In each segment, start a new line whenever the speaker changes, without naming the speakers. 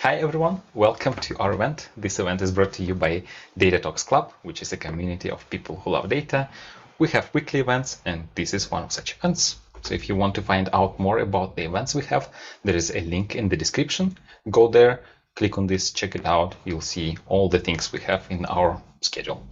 Hi everyone, welcome to our event. This event is brought to you by DataTalks.Club, which is a community of people who love data. We have weekly events, and this is one of such events. So if you want to find out more about the events we have, there is a link in the description. Go there, click on this, check it out. You'll see all the things we have in our schedule.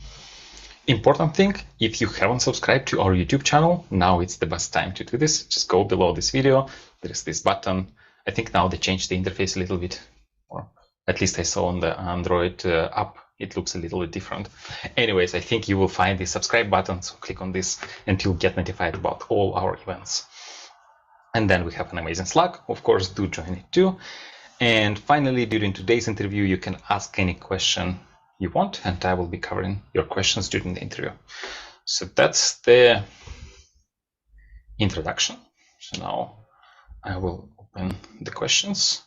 Important thing, if you haven't subscribed to our YouTube channel, now it's the best time to do this. Just go below this video. There's this button. I think now they changed the interface a little bit, or at least I saw on the Android app, it looks a little bit different. Anyways, I think you will find the subscribe button, so click on this and you'll get notified about all our events. And then we have an amazing Slack. Of course, do join it too. And finally, during today's interview, you can ask any question you want, and I will be covering your questions during the interview. So that's the introduction. So now I will open the questions.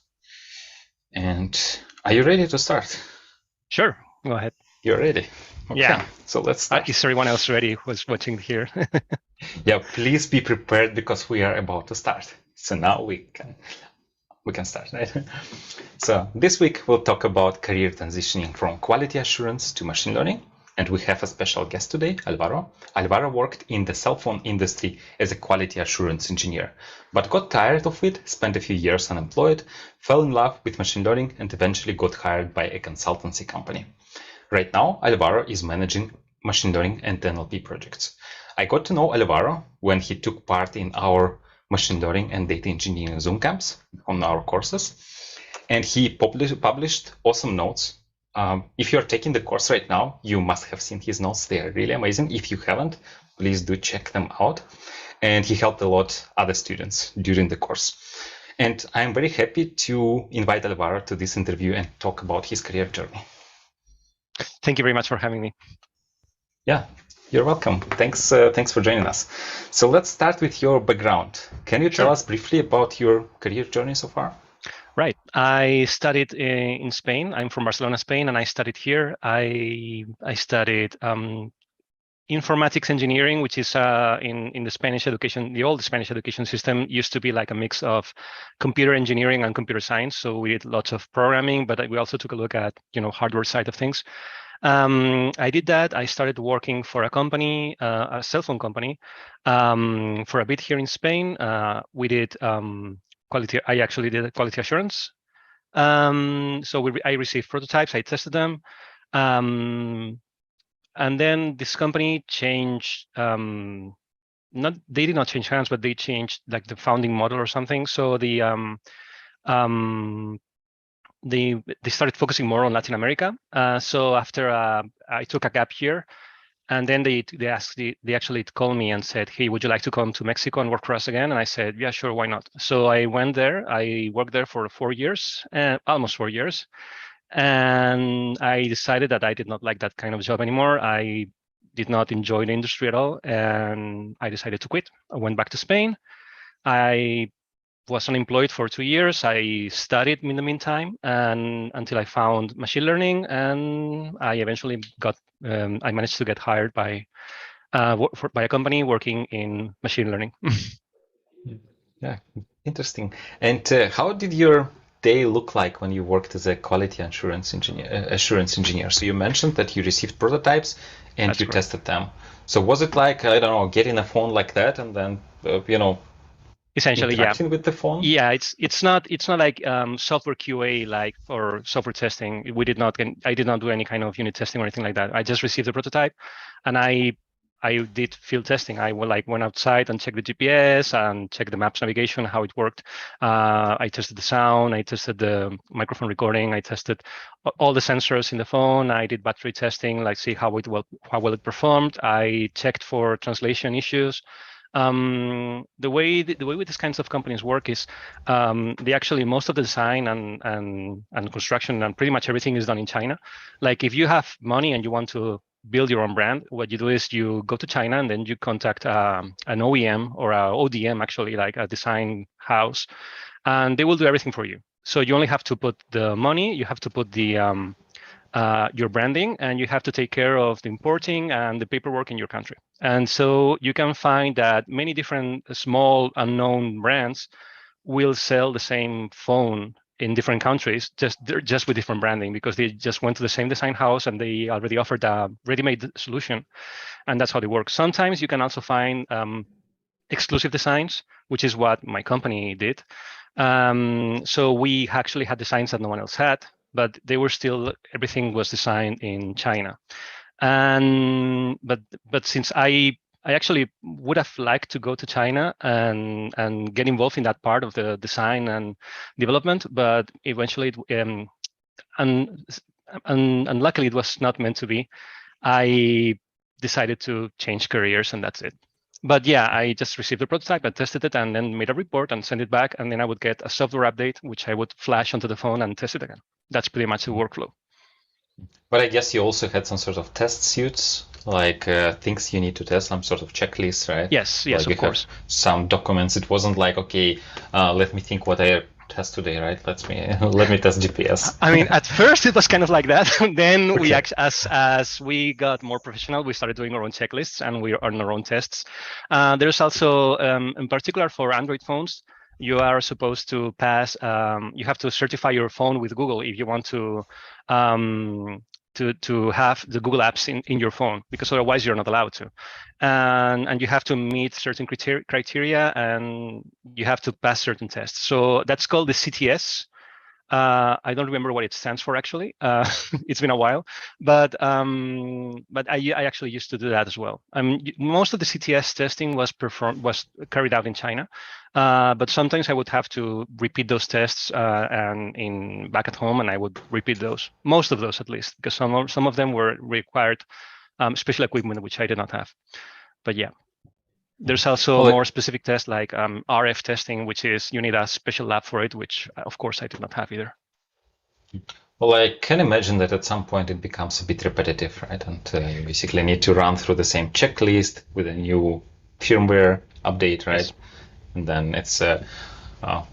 And are you ready to start?
Sure, go ahead.
You're ready? Okay.
Yeah.
So let's start.
Is everyone else ready who's watching here?
Yeah, please be prepared because we are about to start. So now we can start, right? So this week we'll talk about career transitioning from quality assurance to machine learning. And we have a special guest today, Alvaro. Alvaro worked in the cell phone industry as a quality assurance engineer, but got tired of it, spent a few years unemployed, fell in love with machine learning, and eventually got hired by a consultancy company. Right now, Alvaro is managing machine learning and NLP projects. I got to know Alvaro when he took part in our machine learning and data engineering Zoom camps on our courses, and he published awesome notes. If you're taking the course right now, you must have seen his notes. They are really amazing. If you haven't, please do check them out. And he helped a lot other students during the course. And I'm very happy to invite Alvaro to this interview and talk about his career journey.
Thank you very much for having me.
Yeah, you're welcome. Thanks for joining us. So let's start with your background. Can you tell us briefly about your career journey so far?
Right. I studied in Spain. I'm from Barcelona, Spain, and I studied here. I studied informatics engineering, which is in the Spanish education, the old Spanish education system used to be like a mix of computer engineering and computer science. So we did lots of programming, but we also took a look at, hardware side of things. I did that. I started working for a company, a cell phone company, for a bit here in Spain. We did quality. I actually did quality assurance. So I received prototypes. I tested them. And then this company changed. They did not change hands, but they changed like the founding model or something. So they started focusing more on Latin America. So after I took a gap here, and then they actually called me and said, "Hey, would you like to come to Mexico and work for us again?" And I said, "Yeah, sure, why not?" So I went there. I worked there for 4 years, almost 4 years, and I decided that I did not like that kind of job anymore. I did not enjoy the industry at all, and I decided to quit. I went back to Spain. I was unemployed for 2 years. I studied in the meantime, and until I found machine learning, and I eventually I managed to get hired by a company working in machine learning.
Yeah, interesting. And how did your day look like when you worked as a quality assurance engineer? So you mentioned that you received prototypes and you tested them. So was it like, I don't know, getting a phone like that and then
essentially,
interacting with the phone?
Yeah, it's not like software QA, like for software testing. I did not do any kind of unit testing or anything like that. I just received the prototype, and I did field testing. I went outside and checked the GPS and checked the maps navigation, how it worked. I tested the sound. I tested the microphone recording. I tested all the sensors in the phone. I did battery testing, like see how well it performed. I checked for translation issues. The way with these kinds of companies work is they actually, most of the design and construction and pretty much everything is done in China. Like if you have money and you want to build your own brand, what you do is you go to China and then you contact an OEM or a ODM, actually, like a design house, and they will do everything for you. So you only have to put the money, you have to put the your branding, and you have to take care of the importing and the paperwork in your country. And so you can find that many different small unknown brands will sell the same phone in different countries, just with different branding, because they just went to the same design house and they already offered a ready-made solution, and that's how they work. Sometimes you can also find exclusive designs, which is what my company did. So we actually had designs that no one else had, but they were still, everything was designed in China. And but since I actually would have liked to go to China and get involved in that part of the design and development, but eventually, and luckily it was not meant to be. I decided to change careers, and that's it. But yeah, I just received the prototype, I tested it, and then made a report and sent it back, and then I would get a software update, which I would flash onto the phone and test it again. That's pretty much the workflow.
But I guess you also had some sort of test suits, like things you need to test, some sort of checklist, right?
Yes,
like
of course.
Some documents. It wasn't like, okay, let me think what I test today, right? Let me test GPS.
I mean, at first it was kind of like that. Then we, as we got more professional, we started doing our own checklists and we earned our own tests. There's also, in particular for Android phones, you are supposed to pass. You have to certify your phone with Google if you want to have the Google apps in your phone, because otherwise you're not allowed to. And you have to meet certain criteria, and you have to pass certain tests. So that's called the CTS. I don't remember what it stands for actually. It's been a while, but I actually used to do that as well. Most of the CTS testing was carried out in China, but sometimes I would have to repeat those tests and back at home, and I would repeat those, most of those at least, because some of them were required special equipment which I did not have. But yeah. There's also more specific tests like RF testing, which is you need a special lab for it, which of course I did not have either.
Well, I can imagine that at some point it becomes a bit repetitive, right? And you basically need to run through the same checklist with a new firmware update, right?
Yes.
And then it's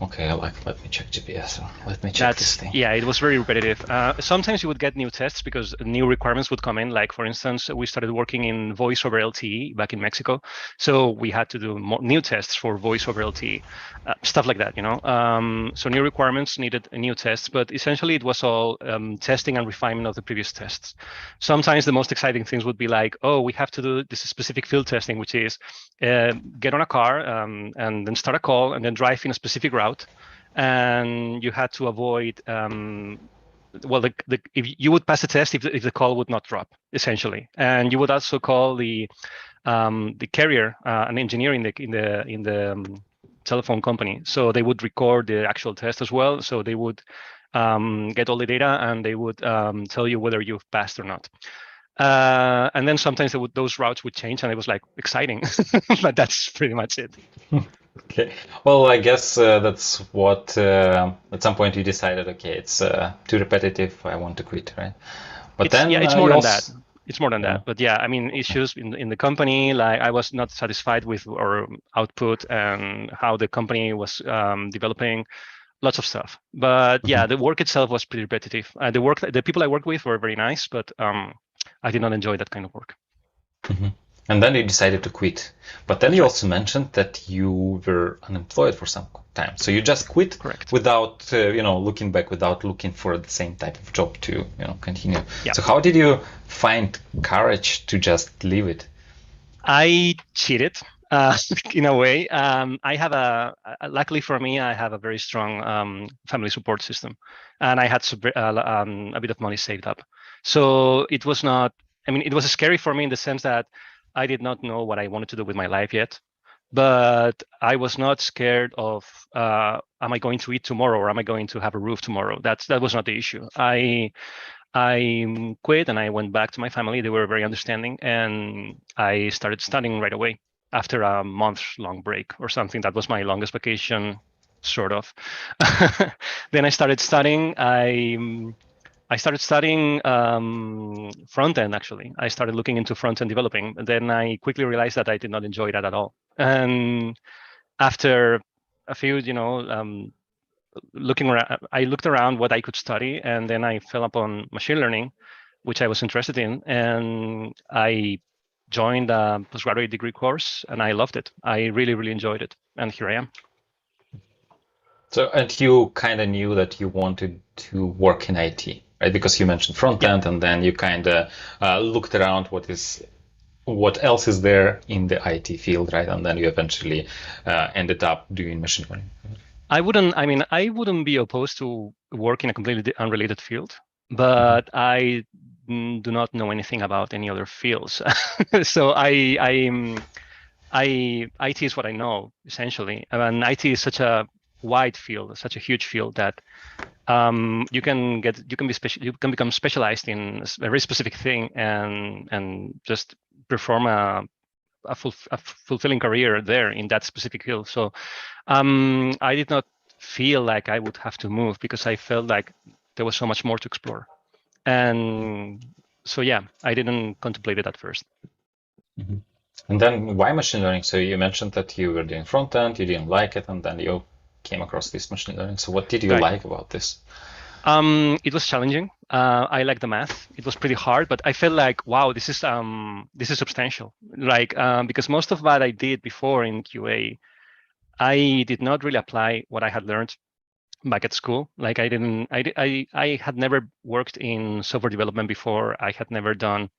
okay, let me check GPS, or let me check this thing.
Yeah, it was very repetitive. Sometimes you would get new tests because new requirements would come in. Like, for instance, we started working in voice over LTE back in Mexico. So we had to do new tests for voice over LTE, stuff like that, So new requirements needed new tests, but essentially it was all testing and refinement of the previous tests. Sometimes the most exciting things would be like, oh, we have to do this specific field testing, which is get on a car and then start a call and then drive in a specific route, and you had to avoid if you would pass the test if the call would not drop, essentially, and you would also call the carrier, an engineer in the telephone company, so they would record the actual test as well, so they would get all the data and they would tell you whether you've passed or not. And then sometimes those routes would change, and it was like exciting, but that's pretty much it.
Okay. Well, I guess that's what at some point you decided, okay, it's too repetitive, I want to quit, right? But
it's more than that. It's more than that. But yeah, I mean, issues in the company, like I was not satisfied with our output and how the company was developing, lots of stuff. But yeah, the work itself was pretty repetitive. The people I worked with were very nice, but I did not enjoy that kind of work.
And then you decided to quit. But then you also mentioned that you were unemployed for some time. So you just quit.
Correct.
Without, looking back, without lking for the same type of job to, continue.
Yeah.
So how did you find courage to just leave it?
I cheated in a way. Luckily for me, I have a very strong family support system, and I had a bit of money saved up. So it was not, it was scary for me in the sense that I did not know what I wanted to do with my life yet, but I was not scared of, am I going to eat tomorrow, or am I going to have a roof tomorrow? That was not the issue. I quit and I went back to my family. They were very understanding, and I started studying right away after a month-long break or something. That was my longest vacation, sort of. Then I started studying. I started studying front end, actually. I started looking into front end developing. Then I quickly realized that I did not enjoy that at all. And after a few, looking around, I looked around what I could study, and then I fell upon machine learning, which I was interested in. And I joined a postgraduate degree course, and I loved it. I really, really enjoyed it. And here I am.
So, and you kind of knew that you wanted to work in IT, right? Because you mentioned front
Yeah.
end, and then you kind of looked around what else is there in the IT field, right? And then you eventually ended up doing machine learning.
I wouldn't be opposed to work in a completely unrelated field, but I do not know anything about any other fields. So IT is what I know essentially, and IT is such a wide field, such a huge field that you can become specialized in a very specific thing and just perform a fulfilling career there in that specific field. So I did not feel like I would have to move because I felt like there was so much more to explore. And so, yeah, I didn't contemplate it at first.
Mm-hmm. And then why machine learning? So you mentioned that you were doing front end, you didn't like it, and then you came across this machine learning. So what did you
Right.
like about this?
It was challenging. I like the math. It was pretty hard, but I felt like, wow, this is substantial. Like because most of what I did before in QA, I did not really apply what I had learned back at school. Like I had never worked in software development before. I had never done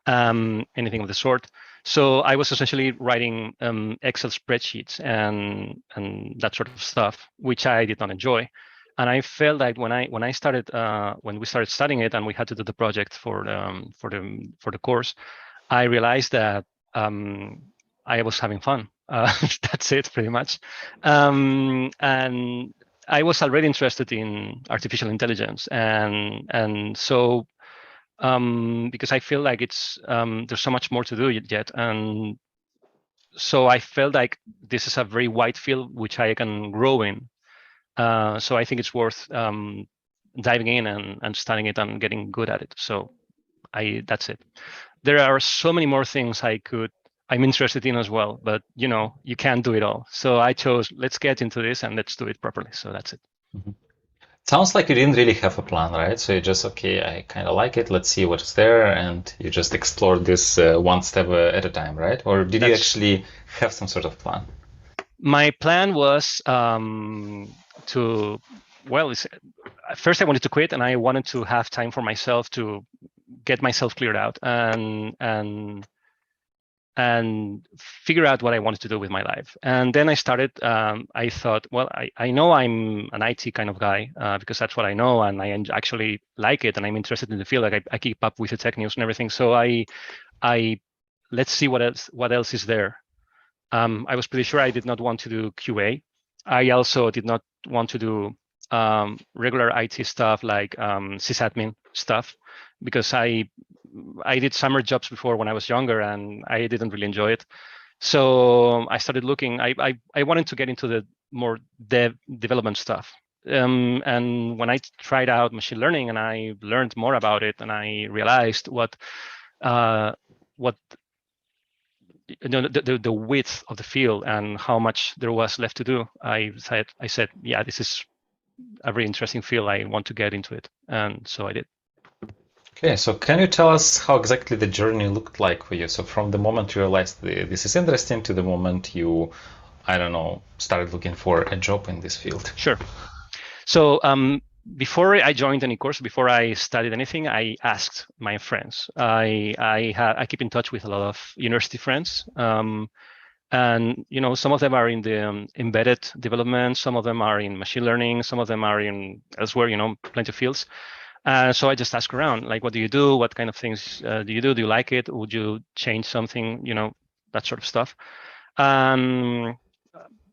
anything of the sort. So I was essentially writing Excel spreadsheets and that sort of stuff, which I did not enjoy. And I felt like when we started studying it and we had to do the project for the course, I realized that I was having fun. That's it, pretty much. And I was already interested in artificial intelligence, and so because I feel like it's there's so much more to do yet, and so I felt like this is a very wide field which I can grow in. So I think it's worth diving in and studying it and getting good at it. So that's it. There are so many more things I'm interested in as well, but you can't do it all. So I chose let's get into this and let's do it properly. So that's it.
Mhm. Sounds like you didn't really have a plan, right? So you just, okay, I kind of like it, let's see what's there, and you just explore this one step at a time, right? Or did you
That's
actually have some sort of plan?
my plan was to well, first I wanted to quit and I wanted to have time for myself to get myself cleared out and figure out what I wanted to do with my life. And then I started, I thought, well, I know I'm an IT kind of guy because that's what I know. And I actually like it. And I'm interested in the field. Like I keep up with the tech news and everything. So I let's see what else is there. I was pretty sure I did not want to do QA. I also did not want to do regular IT stuff like sysadmin stuff because I did summer jobs before when I was younger and I didn't really enjoy it. So I started looking. I wanted to get into the more development stuff. And when I tried out machine learning and I learned more about it, and I realized what the width of the field and how much there was left to do, I said, yeah, this is a very interesting field. I want to get into it, and so I did.
Okay, so can you tell us how exactly the journey looked like for you? So from the moment you realized this is interesting to the moment you, I don't know, started looking for a job in this field.
Sure. So before I joined any course, before I studied anything, I asked my friends. I keep in touch with a lot of university friends, and some of them are in the embedded development, some of them are in machine learning, some of them are in elsewhere. Plenty of fields. So I just ask around, like, what do you do? What kind of things do you do? Do you like it? Would you change something? That sort of stuff.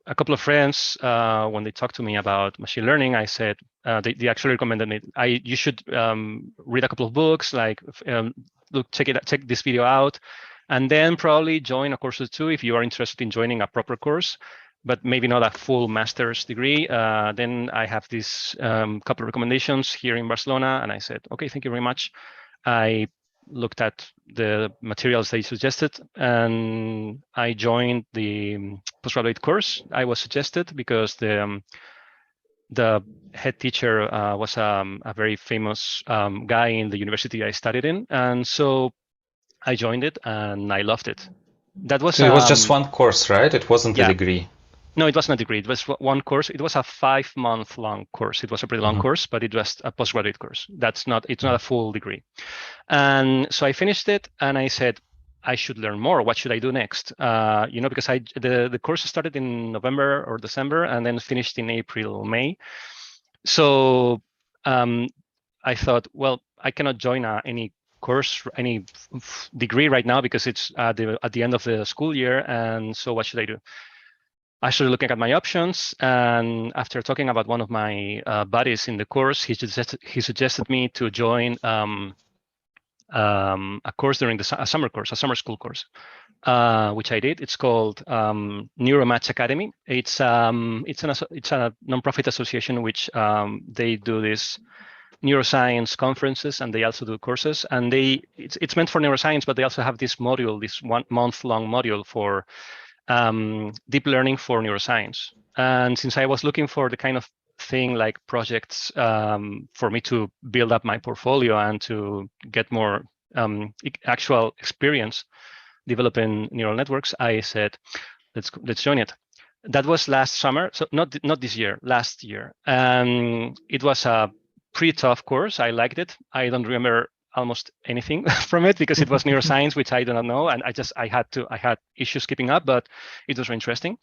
A couple of friends, when they talked to me about machine learning, I said they actually recommended me. You should read a couple of books, like check this video out, and then probably join a course or two if you are interested in joining a proper course, but maybe not a full master's degree. Then I have this couple of recommendations here in Barcelona, and I said, okay, thank you very much. I looked at the materials they suggested, and I joined the postgraduate course I was suggested because the head teacher was a very famous guy in the university I studied in, and so I joined it and I loved it. That was
So it was just one course, right? It wasn't a
yeah,
degree.
No, it wasn't a degree. It was one course. It was a 5-month long course. It was a pretty long course, but it was a postgraduate course. It's not a full degree. And so I finished it, and I said, I should learn more. What should I do next? Because the course started in November or December, and then finished in April, May. So I thought, well, I cannot join any course, any degree right now because it's at the end of the school year. And so what should I do? I started looking at my options, and after talking about one of my buddies in the course, he suggested me to join a course during a summer school course, which I did. It's called Neuromatch Academy. It's a nonprofit association which they do this neuroscience conferences, and they also do courses. And it's meant for neuroscience, but they also have this module, this 1 month-long module for deep learning for neuroscience. And since I was looking for the kind of thing like projects for me to build up my portfolio and to get more actual experience developing neural networks, I said, let's join it. That was last summer, so not this year, last year. It was a pretty tough course. I liked it. I don't remember almost anything from it because it was neuroscience, which I do not know, and I had issues keeping up, but it was very interesting.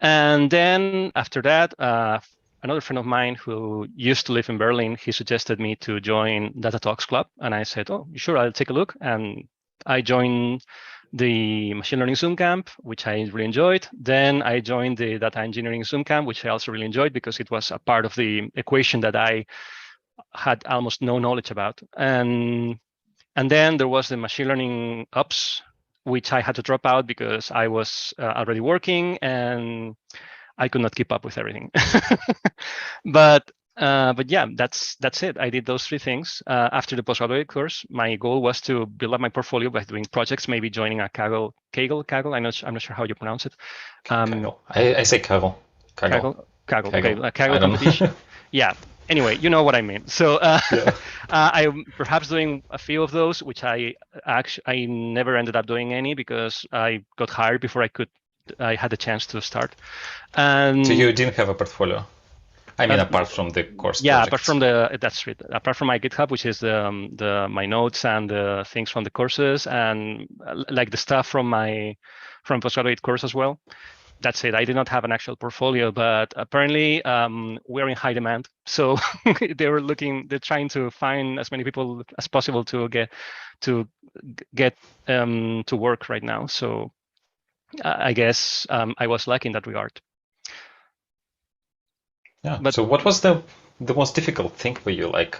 And then after that, another friend of mine who used to live in Berlin, he suggested me to join DataTalks.Club, and I said, oh, sure, I'll take a look. And I joined the machine learning Zoomcamp, which I really enjoyed. Then I joined the data engineering Zoomcamp, which I also really enjoyed because it was a part of the equation that I had almost no knowledge about. And then there was the machine learning ops, which I had to drop out because I was already working and I could not keep up with everything. But yeah, that's it. I did those 3 things. After the postgraduate course, my goal was to build up my portfolio by doing projects, maybe joining a Kaggle. I'm not sure how you pronounce it.
Kaggle. I say Kaggle.
Kaggle. Okay, a Kaggle competition. Yeah. Anyway, you know what I mean. So I'm perhaps doing a few of those, which I never ended up doing any because I got hired before I had the chance to start. And
so you didn't have a portfolio? I mean, apart from the course
projects.
Apart
from that's right. Apart from my GitHub, which is my notes and the things from the courses and like the stuff from postgraduate course as well. That's it. I did not have an actual portfolio, but apparently we're in high demand. So they're trying to find as many people as possible to get to work right now. So I guess I was lucky in that regard.
Yeah. But so what was the most difficult thing for you? Like,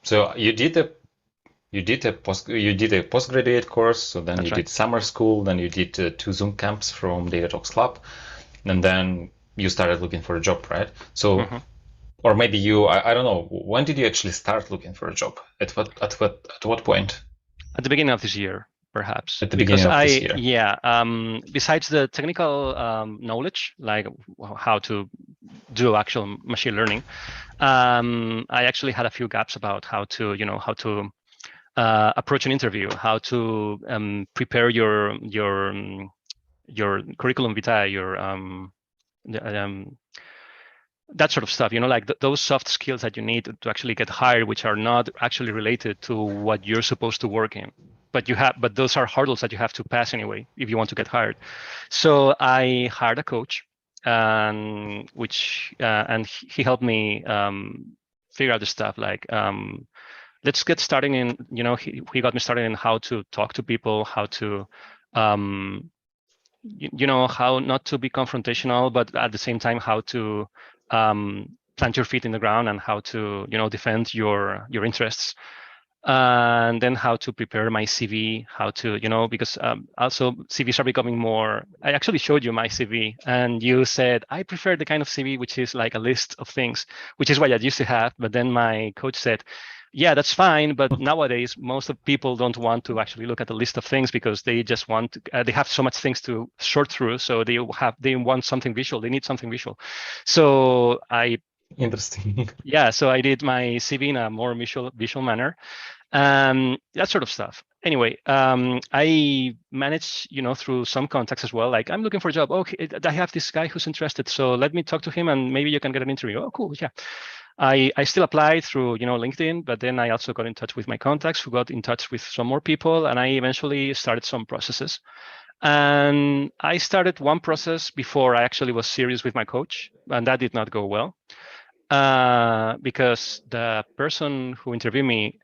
so you did a postgraduate course, so then you did summer school, then you did 2 Zoom camps from DataTalks.Club, and then you started looking for a job, right? So, or maybe I don't know, when did you actually start looking for a job? At what point?
At the beginning of this year, perhaps.
At the beginning of this year.
Yeah. Besides the technical knowledge, like how to do actual machine learning, I actually had a few gaps about how to approach an interview, how to prepare your curriculum vitae, that sort of stuff, like those soft skills that you need to actually get hired, which are not actually related to what you're supposed to work in. But those are hurdles that you have to pass anyway if you want to get hired. So I hired a coach, and he helped me figure out the stuff like. Let's get started in, he got me started in how to talk to people, how to, how not to be confrontational, but at the same time, how to plant your feet in the ground and how to, defend your interests. And then how to prepare my CV, how to, because also CVs are becoming more, I actually showed you my CV and you said, I prefer the kind of CV, which is like a list of things, which is what I used to have. But then my coach said, yeah, that's fine. But nowadays, most of people don't want to actually look at the list of things because they just want, they have so much things to sort through. So they want something visual. They need something visual. So
Interesting.
Yeah, so I did my CV in a more visual manner. That sort of stuff. Anyway, I managed, through some contacts as well. Like, I'm looking for a job. Okay, I have this guy who's interested, so let me talk to him, and maybe you can get an interview. Oh, cool, yeah. I still applied through, LinkedIn, but then I also got in touch with my contacts, who got in touch with some more people, and I eventually started some processes. And I started one process before I actually was serious with my coach, and that did not go well, because the person who interviewed me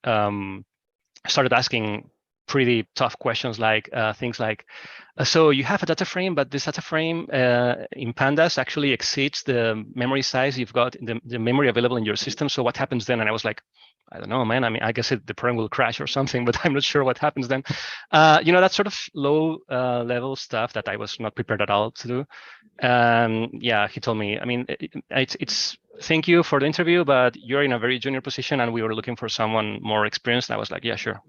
started asking pretty tough questions, like things like, so you have a data frame, but this data frame in pandas actually exceeds the memory size you've got in the memory available in your system. So what happens then? And I was like, I don't know, man. I mean, I guess the program will crash or something, but I'm not sure what happens then. That sort of low level stuff that I was not prepared at all to do. Yeah, he told me, I mean, it's thank you for the interview, but you're in a very junior position and we were looking for someone more experienced. I was like, yeah, sure.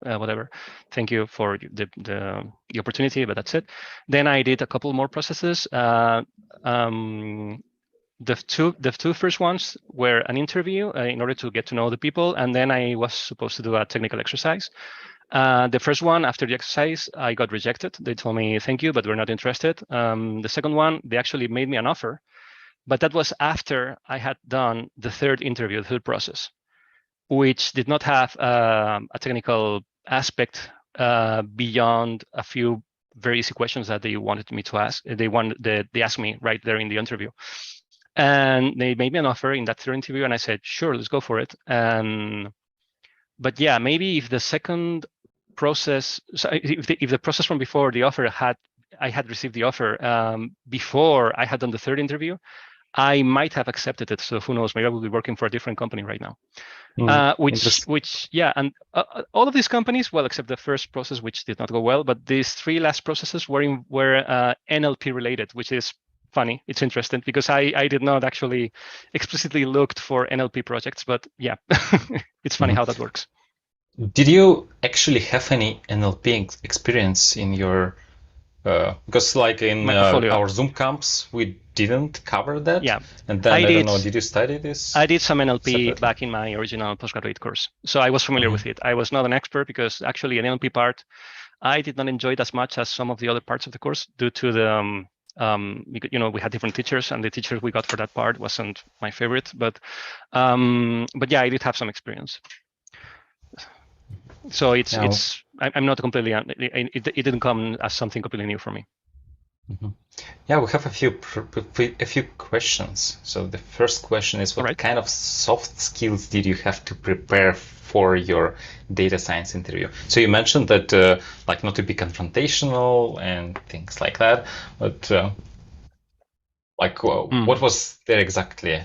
Whatever. Thank you for the opportunity, but that's it. Then I did a couple more processes. The two first ones were an interview in order to get to know the people, and then I was supposed to do a technical exercise. The first one, after the exercise, I got rejected. They told me, thank you, but we're not interested. The second one, they actually made me an offer, but that was after I had done the third interview, the third process, which did not have a technical aspect beyond a few very easy questions that they wanted me to ask. They asked me right there in the interview, and they made me an offer in that third interview, and I said, sure, let's go for it. But yeah, maybe if the second process, so if the process from before the offer I had received the offer before I had done the third interview, I might have accepted it. So who knows? Maybe I will be working for a different company right now. Yeah, and all of these companies, well, except the first process, which did not go well, but these three last processes were NLP related, which is funny. It's interesting because I did not actually explicitly looked for NLP projects, but yeah, it's funny how that works.
Did you actually have any NLP experience in your? Because like in our Zoomcamps, we didn't cover that.
Yeah.
And then I don't know, did you study this?
I did some NLP back in my original postgraduate course. So I was familiar with it. I was not an expert because actually an NLP part, I did not enjoy it as much as some of the other parts of the course due to the, we had different teachers and the teachers we got for that part wasn't my favorite, but yeah, I did have some experience. So I'm not completely, it didn't come as something completely new for me.
Yeah, we have a few questions. So the first question is, what kind of soft skills did you have to prepare for your data science interview? So you mentioned that like not to be confrontational and things like that, but what was there exactly?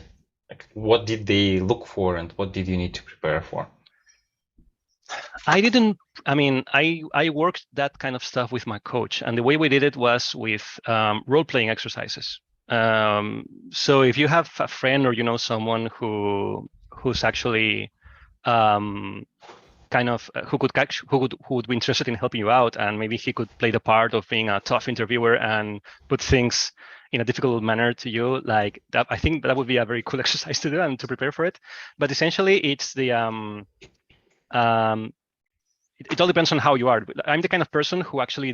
Like, what did they look for and what did you need to prepare for?
I worked that kind of stuff with my coach, and the way we did it was with role-playing exercises. So if you have a friend or someone who's actually who would be interested in helping you out, and maybe he could play the part of being a tough interviewer and put things in a difficult manner to you, like that, I think that would be a very cool exercise to do and to prepare for it. But essentially, it's the it all depends on how you are. I'm the kind of person who actually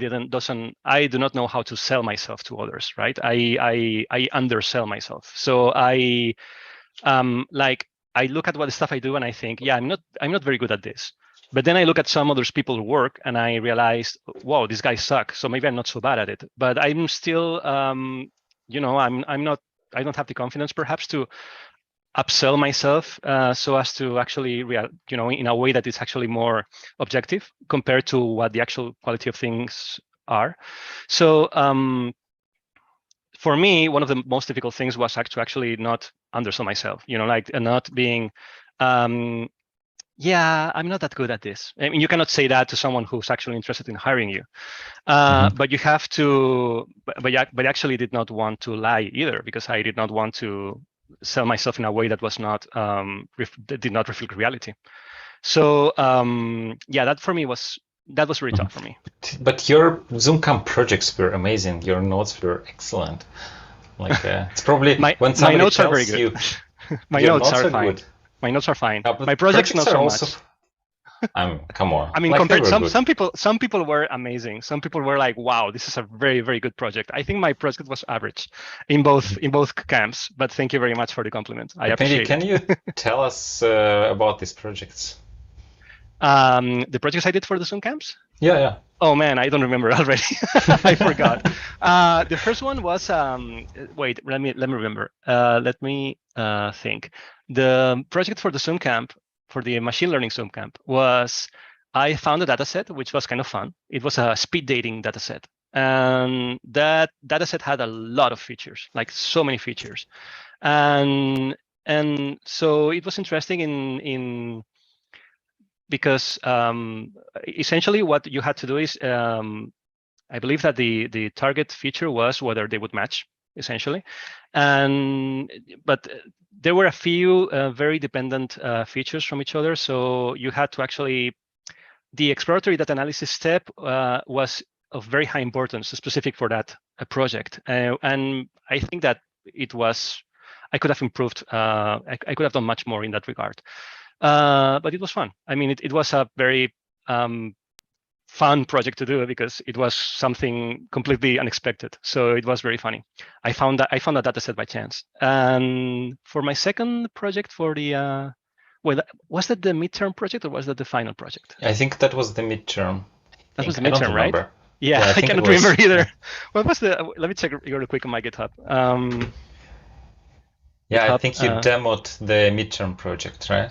I do not know how to sell myself to others, right? I undersell myself. So I look at what the stuff I do and I think, yeah, I'm not very good at this. But then I look at some other people's work and I realize, wow, these guys suck. So maybe I'm not so bad at it. But I'm still, I don't have the confidence perhaps to upsell myself so as to actually, in a way that is actually more objective compared to what the actual quality of things are. So for me, one of the most difficult things was to actually not undersell myself, not being, yeah, I'm not that good at this. I mean, you cannot say that to someone who's actually interested in hiring you, but you have to, but I actually did not want to lie either, because I did not want to sell myself in a way that was not that did not reflect reality. So yeah, that was really tough for me.
But your Zoomcamp projects were amazing. Your notes were excellent. Like it's probably when somebody
my notes
tells
are very good.
You,
my notes are fine. Good. My notes are fine. My projects not so much.
Come on.
I mean,
Like,
compared
they were
some
good.
some people were amazing. Some people were like, "Wow, this is a very very good project." I think my project was average in both camps. But thank you very much for the compliment. I
But maybe
appreciate
can
it.
you tell us about these projects?
The projects I did for the Zoom camps.
Yeah,
Oh man, I don't remember already. I forgot. The first one was wait, let me remember. Let me think. The project for the Zoom camp, for the machine learning Zoom camp, was I found a data set which was kind of fun. It was a speed dating data set. And that data set had a lot of features, like so many features. And so it was interesting in because essentially what you had to do is I believe that the target feature was whether they would match, essentially, but there were a few very dependent features from each other. So you had to actually, the exploratory data analysis step was of very high importance, specific for that project, and I think that it was. I could have improved. I could have done much more in that regard, but it was fun. I mean, it was a very fun project to do because it was something completely unexpected. So it was very funny. I found that data set by chance. And for my second project, for the well, was that the midterm project or was that the final project?
I think that was the midterm.
That was the
I don't
midterm, right?
remember.
Yeah,
Yeah, I
I
think it
cannot remember
was.
either.
Yeah,
What was the? Let me check real quick on my GitHub.
yeah. I
GitHub.
think you demoed the midterm project, right?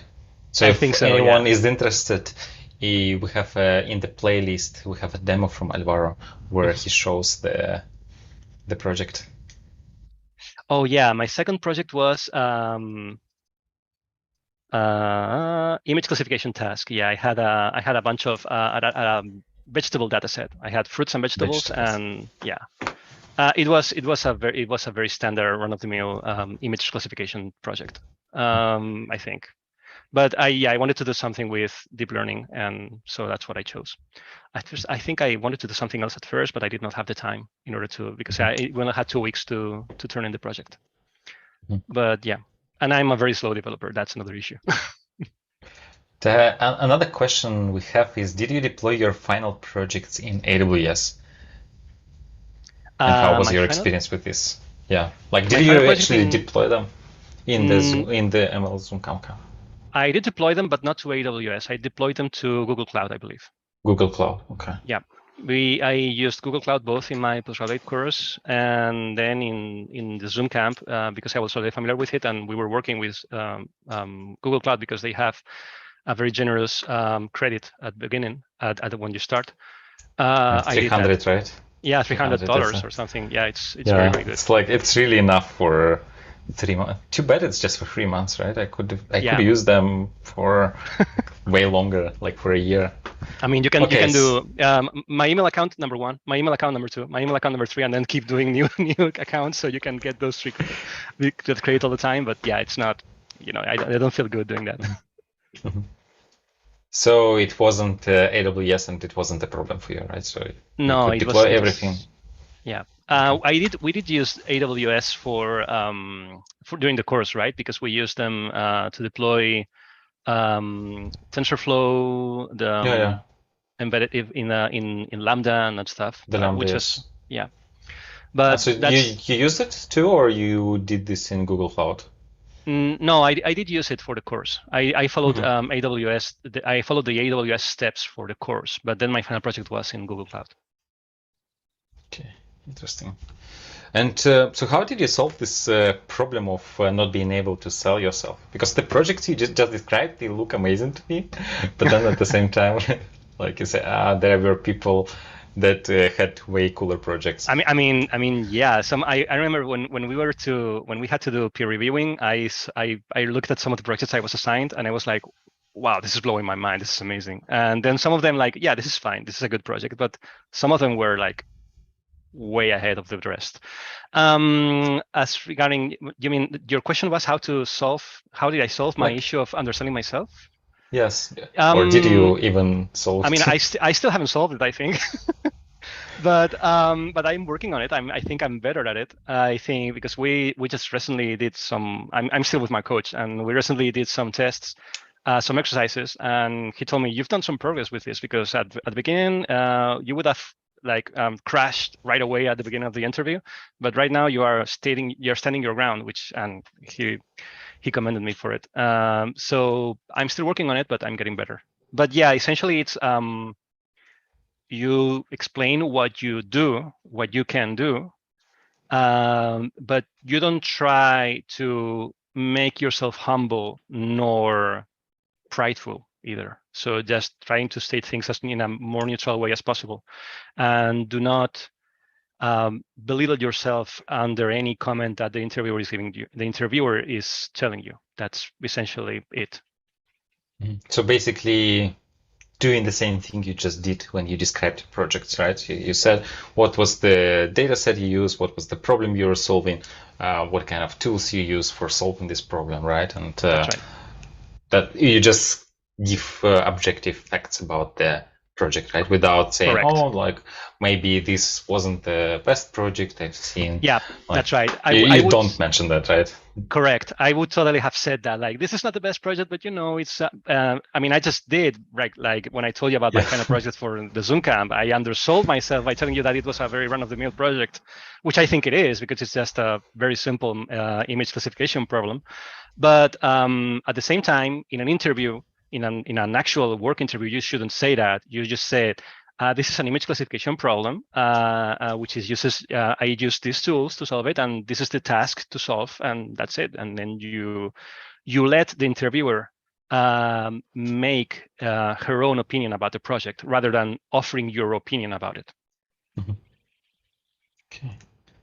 So
I
if
think so.
anyone
Yeah.
is interested, we have in the playlist we have a demo from Alvaro where he shows the project.
Oh yeah, my second project was image classification task. Yeah, I had a bunch of vegetable data set. I had fruits and vegetables, and yeah, it was a very standard run of the mill image classification project. I think, but I wanted to do something with deep learning, and so that's what I chose. At first, I think I wanted to do something else at first, but I did not have the time in order to, because I only had 2 weeks to turn in the project. But yeah, and I'm a very slow developer. That's another issue.
Another question we have is, did you deploy your final projects in AWS? And how was your experience with this? Yeah, like did you actually deploy them in the ML Zoomcamp?
I did deploy them, but not to AWS. I deployed them to Google Cloud, I believe.
Google Cloud, okay.
Yeah, I used Google Cloud both in my postgraduate course and then in the Zoomcamp because I was already familiar with it, and we were working with Google Cloud because they have a very generous credit at the beginning at when you start.
300, right?
Yeah, $300 or something. Yeah, it's very very good.
It's really enough for 3 months. Too bad it's just for 3 months, right? I could use them for way longer, like for a year.
I mean, you can do my email account number 1, my email account number 2, my email account number 3, and then keep doing new accounts so you can get those 3 that credit all the time. But yeah, it's not, I don't feel good doing that.
So it wasn't AWS, and it wasn't a problem for you, right? So
no,
you could deploy everything.
Yeah, we did use AWS for during the course, right? Because we used them to deploy TensorFlow, embedded in Lambda and that stuff, which was But
so you used it too, or you did this in Google Cloud?
No, I did use it for the course. I followed AWS. I followed the AWS steps for the course, but then my final project was in Google Cloud.
Okay, interesting. And so how did you solve this problem of not being able to sell yourself? Because the projects you just described, they look amazing to me, but then at the same time, like you say, there were people that had way cooler projects.
I mean, yeah. I remember when we had to do peer reviewing, I looked at some of the projects I was assigned, and I was like, wow, this is blowing my mind. This is amazing. And then some of them, like, yeah, this is fine. This is a good project. But some of them were like way ahead of the rest. As regarding, you mean your question was how did I solve my issue of underselling myself?
Yes. Or did you even solve it?
I mean, I still haven't solved it, I think. but I'm working on it. I think I'm better at it. I think because we just recently did some. I'm still with my coach, and we recently did some tests some exercises, and he told me, you've done some progress with this, because at the beginning you would have crashed right away at the beginning of the interview, but right now you're standing your ground, and he commended me for it. So I'm still working on it, but I'm getting better. But yeah, essentially it's you explain what you do, what you can do, but you don't try to make yourself humble nor prideful either. So just trying to state things in a more neutral way as possible, and do not belittle yourself under any comment that the interviewer is giving you. The interviewer is telling you. That's essentially it.
So basically, doing the same thing you just did when you described projects, right? You said what was the data set you used, what was the problem you were solving, what kind of tools you use for solving this problem, right? And
That's right.
that you just give objective facts about the project, right? Without saying,
Correct.
oh, like maybe this wasn't the best project I've seen.
Yeah,
like,
that's right.
You don't mention that, right?
Correct. I would totally have said that. Like, this is not the best project, but it's. I mean, I just did, right? Like when I told you about my final project for the Zoomcamp, I undersold myself by telling you that it was a very run-of-the-mill project, which I think it is, because it's just a very simple image classification problem. But at the same time, in an interview, in an actual work interview, you shouldn't say that. You just say, this is an image classification problem, which I use these tools to solve it, and this is the task to solve, and that's it. And then you let the interviewer make her own opinion about the project, rather than offering your opinion about it.
Mm-hmm. Okay.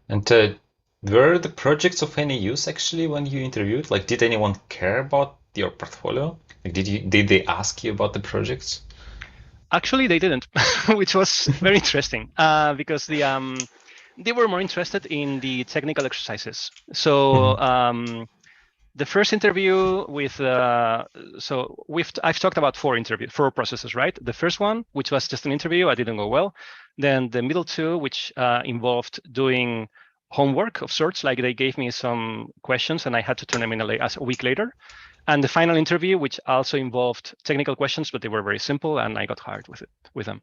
And were the projects of any use actually when you interviewed? Like, did anyone care about your portfolio? Like, did they ask you about the projects?
Actually, they didn't, which was very interesting, because they were more interested in the technical exercises. So the first interview with I've talked about four processes, right? The first one, which was just an interview, I didn't go well. Then the middle two, which involved doing homework of sorts, like they gave me some questions and I had to turn them in a week later. And the final interview, which also involved technical questions, but they were very simple, and I got hired with them.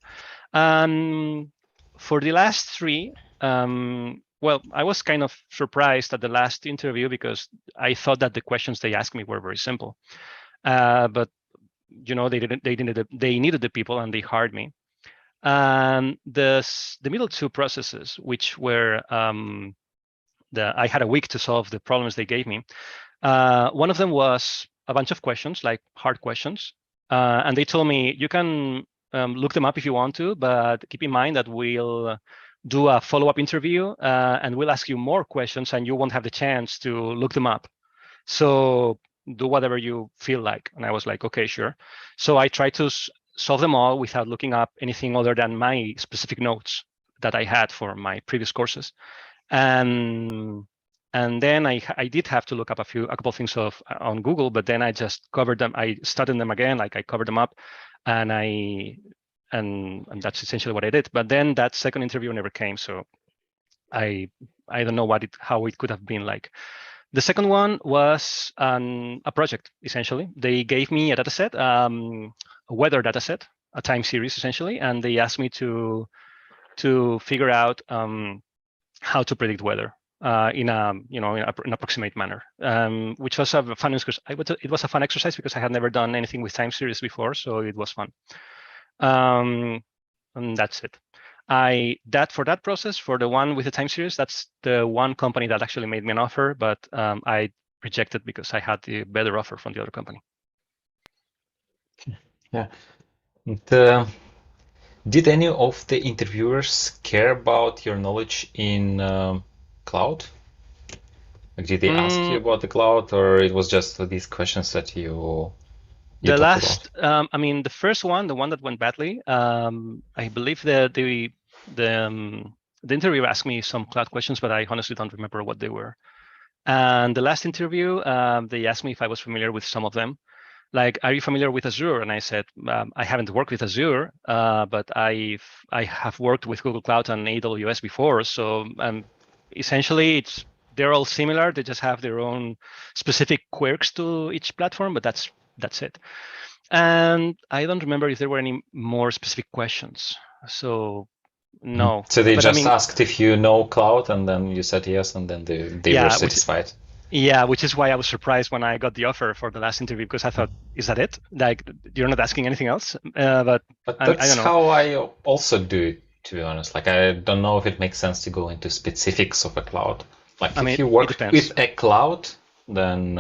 For the last three, well, I was kind of surprised at the last interview, because I thought that the questions they asked me were very simple. But they needed the people, and they hired me. The middle two processes, which were I had a week to solve the problems they gave me. One of them was a bunch of questions, like hard questions. And they told me, you can look them up if you want to, but keep in mind that we'll do a follow-up interview and we'll ask you more questions and you won't have the chance to look them up. So do whatever you feel like. And I was like, okay, sure. So I tried to solve them all without looking up anything other than my specific notes that I had for my previous courses. And then I did have to look up a couple of things on Google, but then I just covered them. I studied them again, like I covered them up, and that's essentially what I did. But then that second interview never came, so I don't know how it could have been like. The second one was a project, essentially. They gave me a data set, a weather data set, a time series, essentially, and they asked me to figure out how to predict weather in an approximate manner, which was a fun exercise. It was a fun exercise because I had never done anything with time series before, so it was fun. And that's it. For that process, for the one with the time series, that's the one company that actually made me an offer, but I rejected because I had the better offer from the other company.
Yeah. And, did any of the interviewers care about your knowledge in cloud? Like, did they ask you about the cloud, or it was just these questions that you
the last about? The first one, the one that went badly, I believe the interviewer asked me some cloud questions, but I honestly don't remember what they were. And the last interview, they asked me if I was familiar with some of them. Like, are you familiar with Azure? And I said, I haven't worked with Azure, but I have worked with Google Cloud and AWS before. So essentially, they're all similar. They just have their own specific quirks to each platform, but that's that's it. And I don't remember if there were any more specific questions. So no.
So they
but
just asked if you know cloud, and then you said yes, and then they were satisfied.
Which is why I was surprised when I got the offer for the last interview, because I thought, is that it? Like, you're not asking anything else? But
that's
I don't know.
how I also do it, to be honest. Like, I don't know if it makes sense to go into specifics of a cloud. Like, if you work with a cloud, then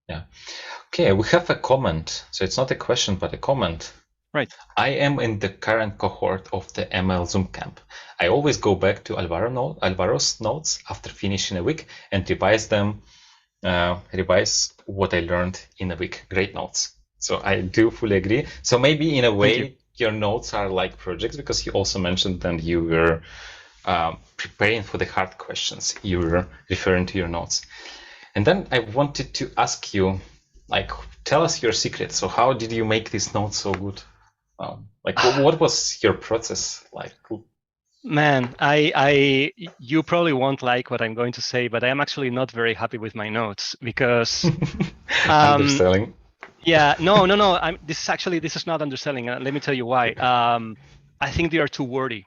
yeah. Okay, we have a comment. So it's not a question, but a comment.
Right.
I am in the current cohort of the ML Zoomcamp. I always go back to Alvaro's notes after finishing a week and revise them, revise what I learned in a week. Great notes. So I do fully agree. So maybe in a way, your notes are like projects, because you also mentioned that you were preparing for the hard questions. You were referring to your notes. And then I wanted to ask you, like, tell us your secret. So how did you make these notes so good? Like, what was your process like?
Man, you probably won't like what I'm going to say, but I am actually not very happy with my notes, because
underselling.
Yeah, no. This is not underselling. Let me tell you why. I think they are too wordy.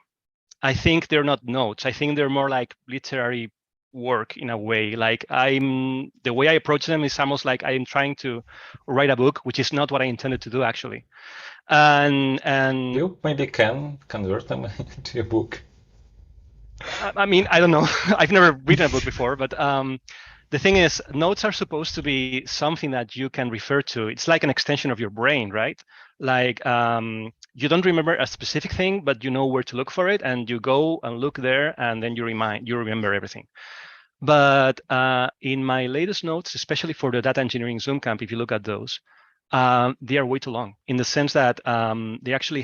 I think they're not notes. I think they're more like literary work in a way. Like, the way I approach them is almost like I'm trying to write a book, which is not what I intended to do, actually. And
you maybe can convert them into a book.
I mean, I don't know. I've never written a book before, but the thing is, notes are supposed to be something that you can refer to. It's like an extension of your brain, right? Like, you don't remember a specific thing, but you know where to look for it, and you go and look there, and then you remember everything. But in my latest notes, especially for the data engineering Zoomcamp, if you look at those, they are way too long, in the sense that it's actually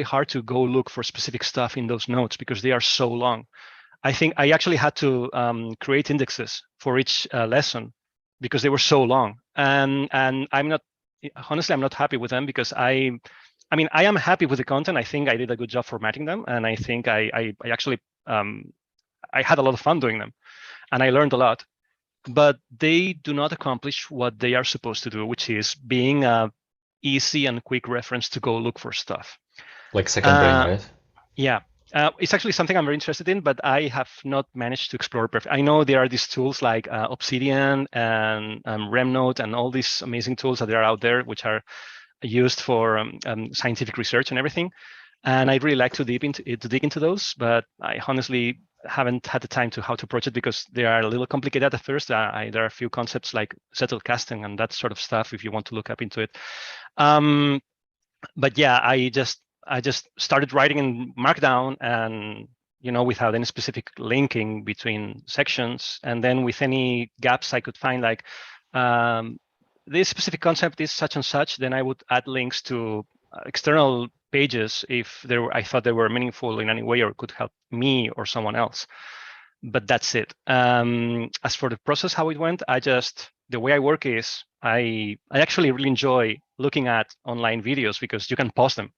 hard to go look for specific stuff in those notes because they are so long. I think I actually had to create indexes for each lesson because they were so long, and I'm not happy with them, because I am happy with the content. I think I did a good job formatting them, and I think I actually I had a lot of fun doing them, and I learned a lot. But they do not accomplish what they are supposed to do, which is being a easy and quick reference to go look for stuff.
Like second brain, right?
Yeah. It's actually something I'm very interested in, but I have not managed to explore perfectly. I know there are these tools like Obsidian and Remnote and all these amazing tools that are out there, which are used for scientific research and everything. And I'd really like to dig into those, but I honestly haven't had the time to how to approach it, because they are a little complicated at first. There are a few concepts like settled casting and that sort of stuff if you want to look up into it. But yeah, I just started writing in Markdown, and without any specific linking between sections, and then with any gaps I could find, like this specific concept is such and such, then I would add links to external pages if I thought they were meaningful in any way or could help me or someone else. But that's it. As for the process, how it went, the way I work is I actually really enjoy looking at online videos because you can pause them.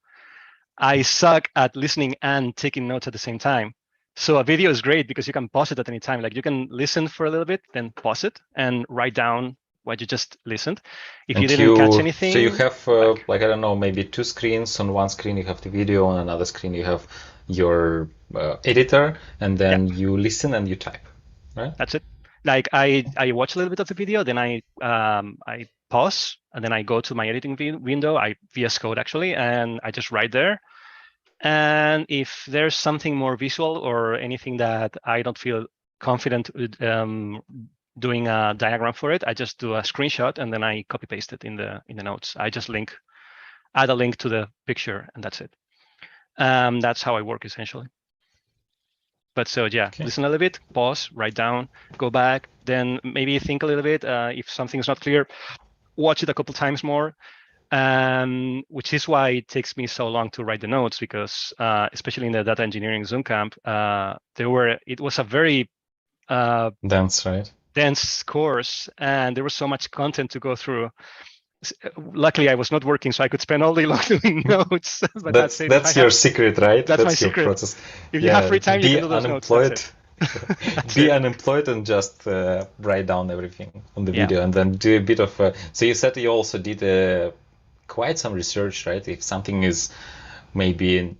I suck at listening and taking notes at the same time. So a video is great because you can pause it at any time. Like, you can listen for a little bit, then pause it and write down what you just listened. If you didn't catch anything.
So you have like I don't know, maybe two screens. On one screen you have the video, on another screen you have your editor, and then you listen and you type, right?
That's it. Like, I watch a little bit of the video, then I pause, and then I go to my editing window, VS Code actually, and I just write there. And if there's something more visual or anything that I don't feel confident with doing a diagram for it, I just do a screenshot and then I copy paste it in the notes. I just add a link to the picture, and that's it. That's how I work essentially. But so yeah, okay. Listen a little bit, pause, write down, go back, then maybe think a little bit. If something's not clear, watch it a couple times more. Which is why it takes me so long to write the notes, because especially in the data engineering Zoomcamp, it was a very dense course, and there was so much content to go through. Luckily, I was not working, so I could spend all day long doing notes. But
that's your secret, right?
That's my secret.
Process.
If you have free time, you can do those notes. That's it.
Be unemployed and just write down everything on the
Yeah.
video, and then do a bit of. So you said you also did quite some research, right? If something is maybe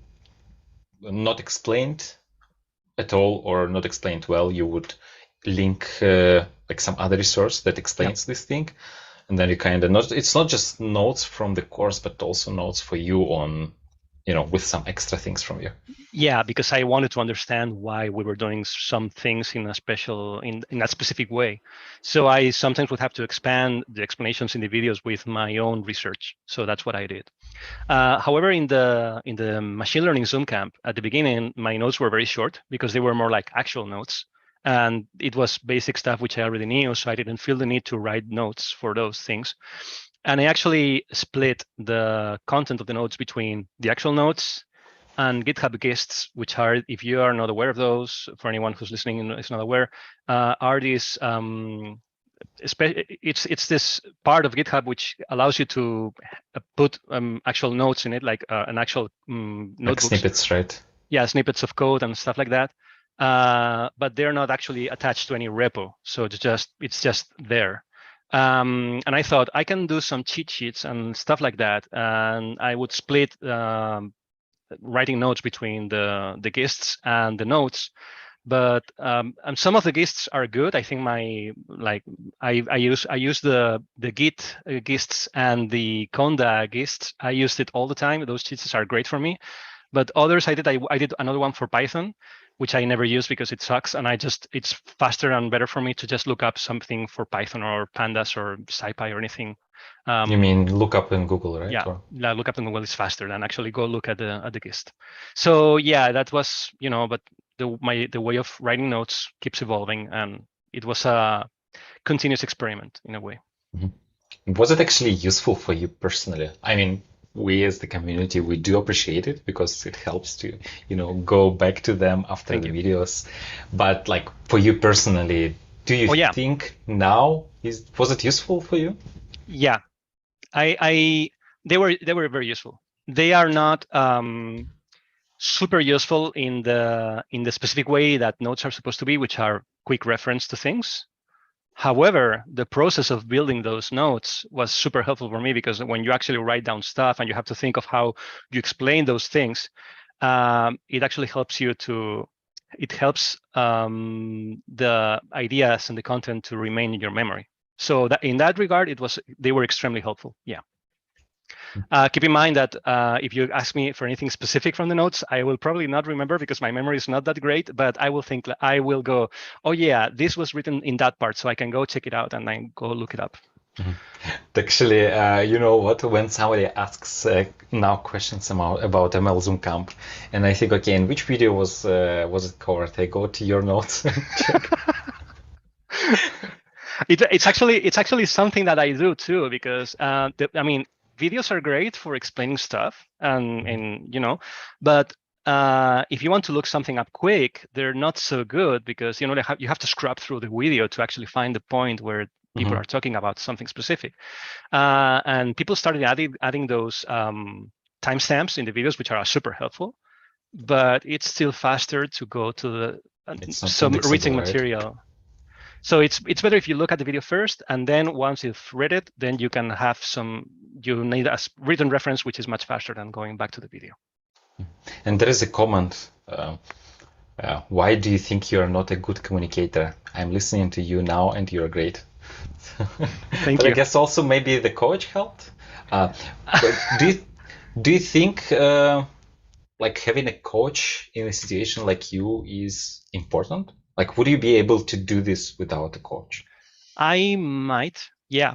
not explained at all or not explained well, you would link like some other resource that explains this thing, and then you kind of it's not just notes from the course, but also notes for you on, with some extra things from you.
Yeah, because I wanted to understand why we were doing some things in a specific way. So I sometimes would have to expand the explanations in the videos with my own research. So that's what I did. However, in the machine learning Zoomcamp at the beginning, my notes were very short because they were more like actual notes, and it was basic stuff which I already knew. So I didn't feel the need to write notes for those things. And I actually split the content of the notes between the actual notes and GitHub guests, which are, if you are not aware of those, for anyone who's listening and is not aware, are these it's this part of GitHub which allows you to put actual notes in it, like an actual notebook.
Like snippets, right?
Yeah, snippets of code and stuff like that. But they're not actually attached to any repo, so it's just there. And I thought I can do some cheat sheets and stuff like that, and I would split writing notes between the guests and the notes. But some of the guests are good. I think I use the Git guests and the Conda guests. I used it all the time. Those cheats are great for me. But others I did another one for Python, which I never use because it sucks, and it's faster and better for me to just look up something for Python or pandas or SciPy or anything.
You mean look up in Google, right?
Yeah, look up in Google is faster than actually go look at the GIST. So yeah, that was, but the way of writing notes keeps evolving, and it was a continuous experiment in a way.
Mm-hmm. Was it actually useful for you personally? I mean, we as the community, we do appreciate it because it helps to, go back to them after the videos. But like for you personally, do you think now was it useful for you?
Yeah, they were very useful. They are not super useful in the specific way that notes are supposed to be, which are quick reference to things. However, the process of building those notes was super helpful for me because when you actually write down stuff and you have to think of how you explain those things, it actually helps you it helps the ideas and the content to remain in your memory. So that in that regard, they were extremely helpful. Yeah. Keep in mind that if you ask me for anything specific from the notes, I will probably not remember because my memory is not that great, but I will go, oh yeah, this was written in that part, so I can go check it out and then go look it up.
Mm-hmm. Actually, you know what? When somebody asks now questions about ML Zoomcamp, and I think, okay, in which video was it covered? I go to your notes and check.
It's actually something that I do too because videos are great for explaining stuff and but if you want to look something up quick, they're not so good because you have to scrub through the video to actually find the point where people are talking about something specific. And people started adding those timestamps in the videos, which are super helpful. But it's still faster to go to some written material. So it's better if you look at the video first, and then once you've read it, then you can have you need a written reference, which is much faster than going back to the video.
And there is a comment. Why do you think you are not a good communicator? I'm listening to you now, and you're great.
Thank you.
I guess also maybe the coach helped. Do you think like having a coach in a situation like you is important? Like, would you be able to do this without a coach?
I might, yeah.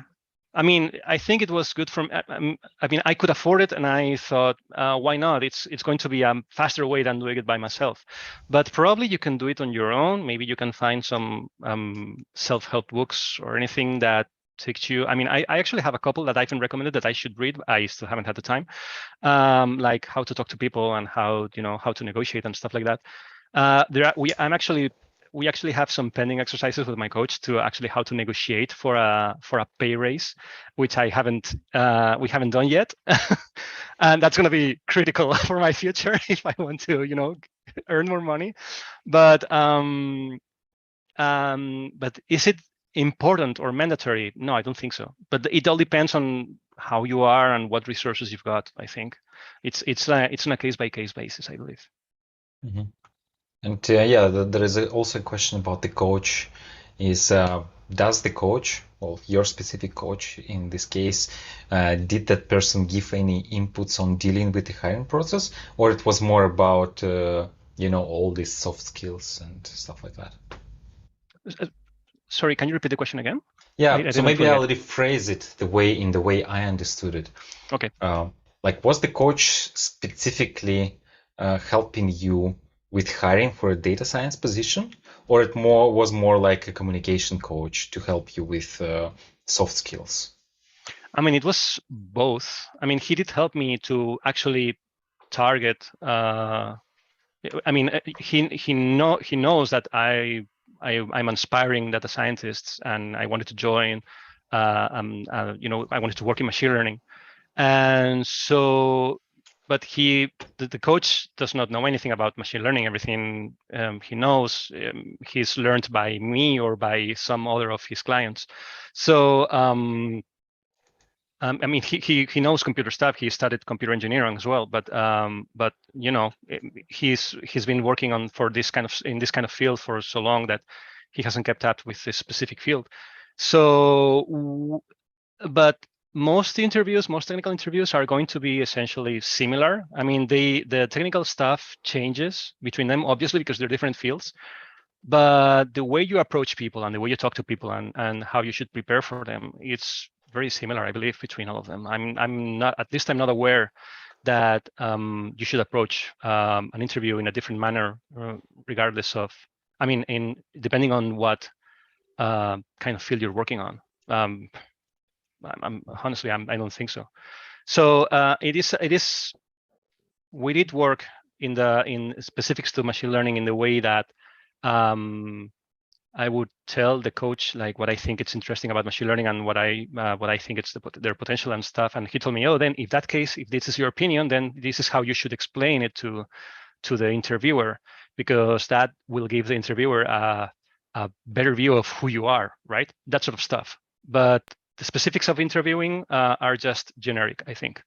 I think it was good I could afford it, and I thought, why not? It's going to be a faster way than doing it by myself. But probably you can do it on your own. Maybe you can find some self-help books or anything that takes you. I actually have a couple that I've been recommended that I should read. I still haven't had the time, like how to talk to people and how to negotiate and stuff like that. We actually have some pending exercises with my coach to actually how to negotiate for a pay raise, which we haven't done yet, and that's going to be critical for my future if I want to earn more money. But is it important or mandatory? No, I don't think so. But it all depends on how you are and what resources you've got. I think it's on a case by case basis, I believe.
Mm-hmm. And yeah, there is also a question about the coach. Does the coach, well, your specific coach in this case, did that person give any inputs on dealing with the hiring process, or it was more about all these soft skills and stuff like that?
Sorry, can you repeat the question again?
Yeah,
I
so
didn't
maybe
fully
I'll
get.
rephrase it in the way I understood it.
Okay.
Like, was the coach specifically helping you with hiring for a data science position, or it was more like a communication coach to help you with soft skills?
I mean, it was both. I mean, he did help me to actually target. I mean, he knows that I'm inspiring data scientists, and I wanted to join. I wanted to work in machine learning, and so, but the coach does not know anything about machine learning. Everything he knows, he's learned by me or by some other of his clients. So. I mean, he knows computer stuff. He studied computer engineering as well. But he's been working on in this kind of field for so long that he hasn't kept up with this specific field. So, but most technical interviews are going to be essentially similar. I mean, the technical stuff changes between them, obviously, because they're different fields. But the way you approach people and the way you talk to people and how you should prepare for them, it's very similar, I believe, between all of them. I'm not, at least I'm not aware that you should approach an interview in a different manner, regardless of, I mean, depending on what kind of field you're working on. Honestly, I don't think so. So it is. We did work in specifics to machine learning in the way that I would tell the coach like what I think it's interesting about machine learning and what I think it's their potential and stuff. And he told me, oh, then if this is your opinion, then this is how you should explain it to the interviewer, because that will give the interviewer a better view of who you are, right? That sort of stuff. But the specifics of interviewing are just generic, I think.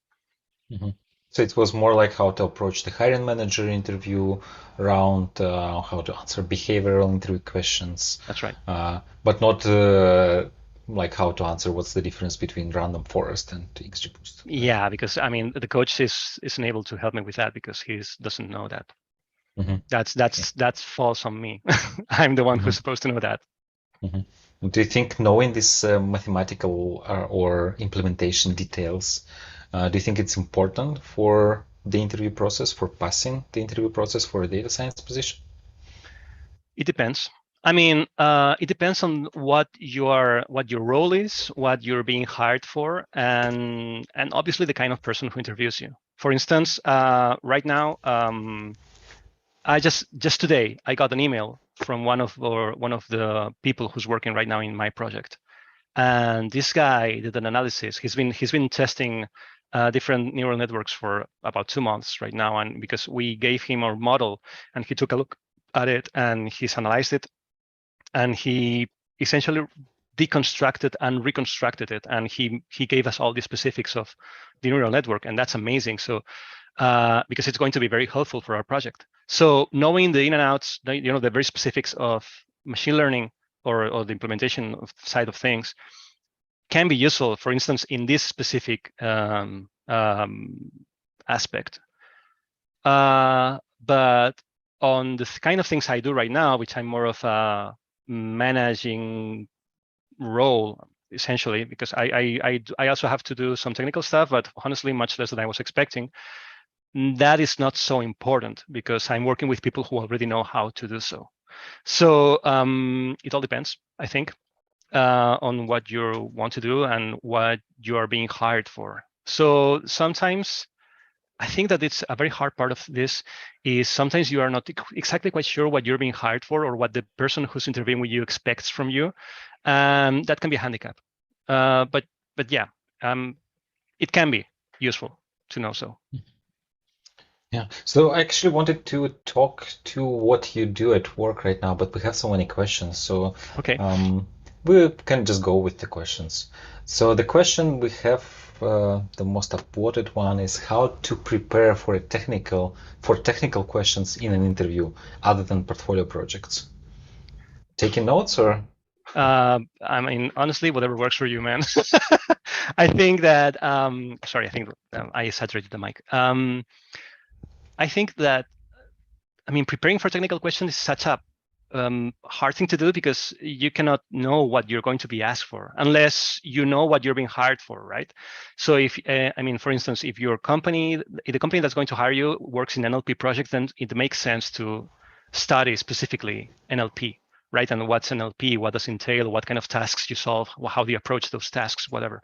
Mm-hmm. So it was more like how to approach the hiring manager interview round, how to answer behavioral interview questions.
That's right.
But not like how to answer what's the difference between random forest and XGBoost.
Yeah, because I mean the coach isn't able to help me with that because he doesn't know that. Mm-hmm. That's false on me. I'm the one who's supposed to know that.
Mm-hmm. Do you think knowing this mathematical or implementation details, do you think it's important for the interview process, for passing the interview process for a data science position?
It depends. I mean, it depends on what your role is, what you're being hired for, and obviously the kind of person who interviews you. For instance, right now, I just today I got an email from one of the people who's working right now in my project, and this guy did an analysis. He's been testing different neural networks for about 2 months right now, and because we gave him our model, and he took a look at it and he's analyzed it, and he essentially deconstructed and reconstructed it, and he gave us all the specifics of the neural network, and that's amazing. So because it's going to be very helpful for our project. So knowing the in and outs, the very specifics of machine learning or the implementation of side of things can be useful, for instance, in this specific aspect. But on the kind of things I do right now, which I'm more of a managing role, essentially, because I also have to do some technical stuff, but honestly, much less than I was expecting. That is not so important because I'm working with people who already know how to do so. So it all depends, I think, on what you want to do and what you are being hired for. So sometimes I think that it's a very hard part of this is sometimes you are not exactly quite sure what you're being hired for or what the person who's interviewing with you expects from you. That can be a handicap. But yeah, it can be useful to know so.
Yeah. So I actually wanted to talk to what you do at work right now, but we have so many questions. So
Okay.
we can just go with the questions. So the question we have, the most upvoted one is how to prepare for technical questions in an interview other than portfolio projects. Taking notes or?
I mean, honestly, whatever works for you, man. I think that, sorry, I think I saturated the mic. I think that, I mean, preparing for technical questions is such a hard thing to do because you cannot know what you're going to be asked for unless you know what you're being hired for, right? So if, I mean, for instance, if your company, if the company that's going to hire you works in NLP projects, then it makes sense to study specifically NLP, right? And what's NLP, what does it entail, what kind of tasks you solve, how do you approach those tasks, whatever.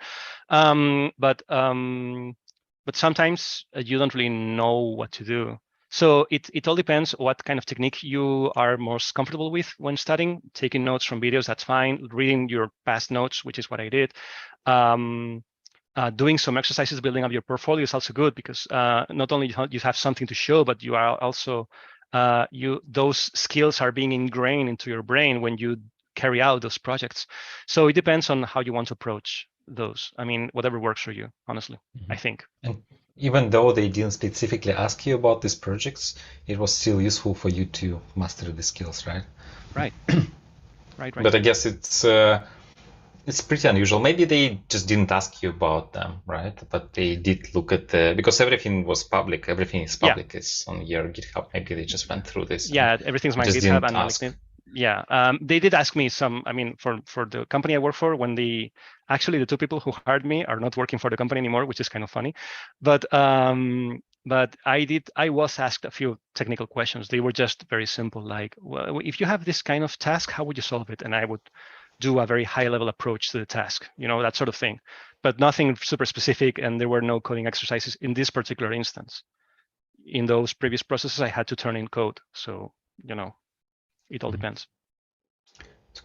But sometimes you don't really know what to do. So it all depends what kind of technique you are most comfortable with when studying. Taking notes from videos, that's fine. Reading your past notes, which is what I did. Doing some exercises, building up your portfolio is also good because not only you have something to show, but you are also those skills are being ingrained into your brain when you carry out those projects. So it depends on how you want to approach those. I mean, whatever works for you, honestly, I think.
And even though they didn't specifically ask you about these projects, it was still useful for you to master the skills, right?
Right. Right.
But I guess it's pretty unusual. Maybe they just didn't ask you about them, right? But they did look at because everything was public. Everything is public. It's on your GitHub. Maybe they just went through this.
Yeah, everything's my
just
GitHub
didn't
and
ask.
LinkedIn. Yeah, they did ask me some. I mean, for the company I work for, when actually the two people who hired me are not working for the company anymore, which is kind of funny. But I was asked a few technical questions. They were just very simple, like, well, if you have this kind of task, how would you solve it? And I would do a very high level approach to the task, that sort of thing, but nothing super specific. And there were no coding exercises in this particular instance. In those previous processes, I had to turn in code. So, it all depends.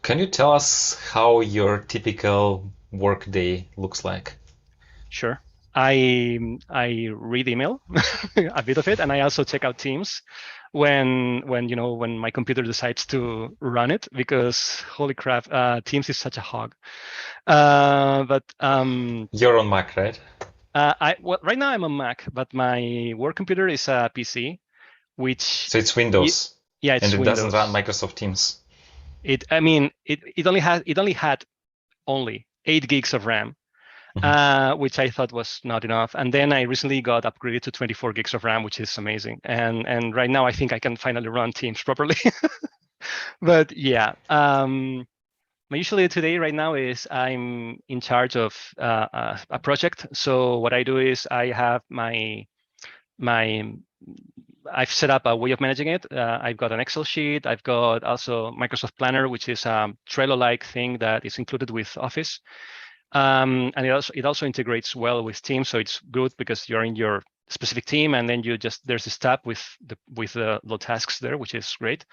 Can you tell us how your typical workday looks like?
Sure. I read email, a bit of it, and I also check out Teams when my computer decides to run it, because holy crap, Teams is such a hog. But
You're on Mac, right?
right now I'm on Mac, but my work computer is a PC, which
So it's Windows,
yeah,
and
it's
it doesn't run
Windows.
Microsoft Teams.
It only had only 8 gigs of RAM. Which I thought was not enough. And then I recently got upgraded to 24 gigs of RAM, which is amazing. And right now I think I can finally run Teams properly. But yeah, my usually today right now is I'm in charge of a project. So what I do is I have I've set up a way of managing it. I've got an Excel sheet. I've got also Microsoft Planner, which is a Trello-like thing that is included with Office. And it also integrates well with Teams, so it's good because you're in your specific team, and then there's this tab with the tasks there, which is great.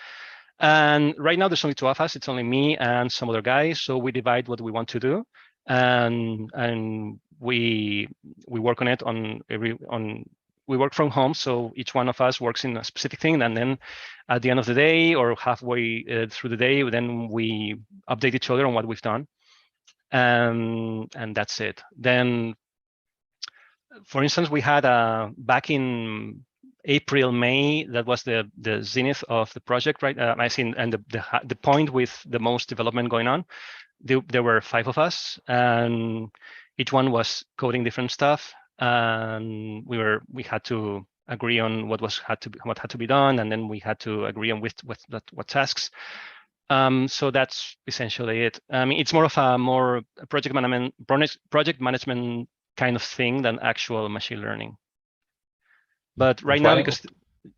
And right now there's only 2 of us. It's only me and some other guys, so we divide what we want to do, and we work on it we work from home, so each one of us works in a specific thing, and then at the end of the day or halfway through the day, then we update each other on what we've done. And that's it. Then, for instance, we had back in April, May, that was the zenith of the project, right? I think, and the point with the most development going on. There were 5 of us, and each one was coding different stuff, and we had to agree on what had to be done, and then we had to agree on what tasks. So that's essentially it. I mean, it's more of a project management kind of thing than actual machine learning. But right now, because